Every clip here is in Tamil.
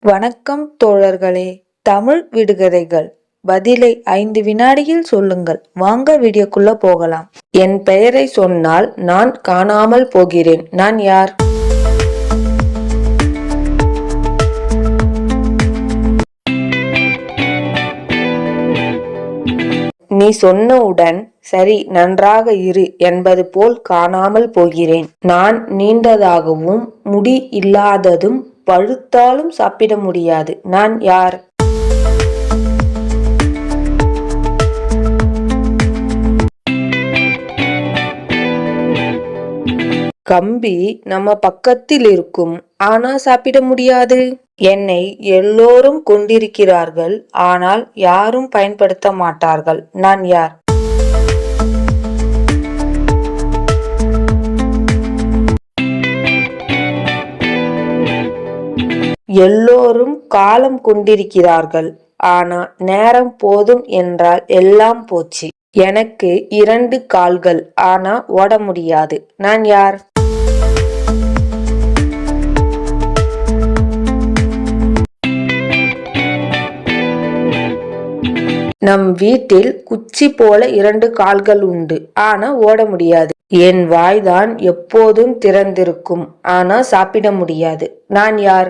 வணக்கம் தோழர்களே. தமிழ் விடுகதைகள் பதிலை 5 வினாடியில் சொல்லுங்கள். வாங்க வீடியோக்குள்ள போகலாம். என் பெயரை சொன்னால் நான் காணாமல் போகிறேன். நான் யார்? நீ சொன்னவுடன் சரி நன்றாக இரு என்பது போல் காணாமல் போகிறேன். நான் நீண்டதாகவும் முடி இல்லாததும் பழுத்தாலும் சாப்பிட முடியாது. நான் யார்? கம்பி நம்ம பக்கத்தில் இருக்கும், ஆனா சாப்பிட முடியாது. என்னை எல்லோரும் கொண்டிருக்கிறார்கள், ஆனால் யாரும் பயன்படுத்த மாட்டார்கள். நான் யார்? எல்லோரும் காலம் கொண்டிருக்கிறார்கள், ஆனா நேரம் போதும் என்றால் எல்லாம் போச்சு. எனக்கு 2 கால்கள், ஆனா ஓட முடியாது. நான் யார்? நம் வீட்டில் குச்சி போல 2 கால்கள் உண்டு, ஆனா ஓட முடியாது. என் வாய்தான் எப்போதும் திறந்திருக்கும், ஆனா சாப்பிட முடியாது. நான் யார்?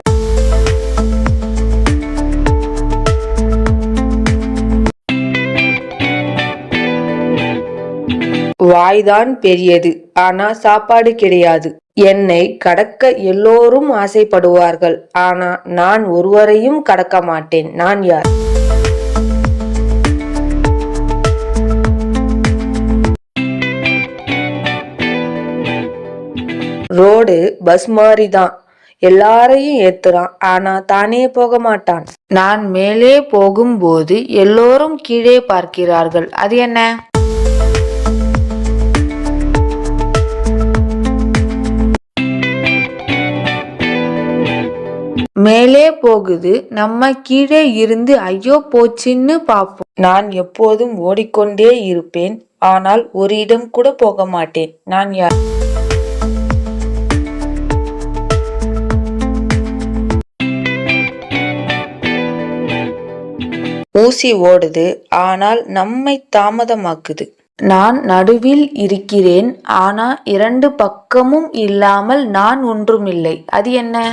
வாய்தான் பெரியது, ஆனா சாப்பாடு கிடையாது. என்னை கடக்க எல்லோரும் ஆசைப்படுவார்கள், ஆனா நான் ஒருவரையும் கடக்க மாட்டேன். நான் யார்? ரோடு பஸ் மாதிரிதான், எல்லாரையும் ஏத்துறான், ஆனா தானே போக மாட்டான். நான் மேலே போகும்போது எல்லோரும் கீழே பார்க்கிறார்கள். அது என்ன? மேலே போகுது, நம்ம கீழே இருந்து ஐயோ போச்சுன்னு பார்ப்போம். நான் எப்போதும் ஓடிக்கொண்டே இருப்பேன், ஆனால் ஒரு இடம் கூட போக மாட்டேன். நான் யார்? ஊசி ஓடுது, ஆனால் நம்மை தாமதமாக்குது. நான் நடுவில் இருக்கிறேன், ஆனா 2 பக்கமும் இல்லாமல் நான் ஒன்றுமில்லை. அது என்ன?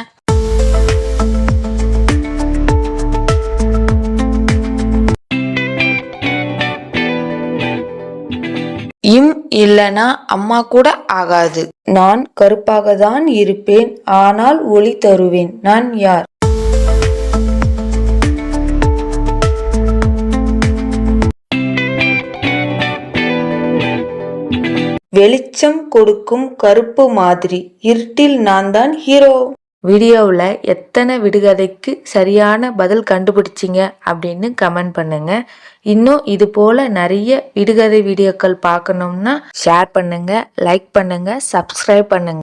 இம் இல்லனா அம்மா கூட ஆகாது. நான் கருப்பாக தான் இருப்பேன், ஆனால் ஒளி தருவேன். நான் யார்? வெளிச்சம் கொடுக்கும் கருப்பு மாதிரி, இருட்டில் நான் தான் ஹீரோ. வீடியோவில் எத்தனை விடுகதைக்கு சரியான பதில் கண்டுபிடிச்சிங்க அப்படின்னு கமெண்ட் பண்ணுங்க. இன்னும் இது போல நிறைய விடுகதை வீடியோக்கள் பார்க்கணும்னா ஷேர் பண்ணுங்க, லைக் பண்ணுங்க, சப்ஸ்கிரைப் பண்ணுங்க.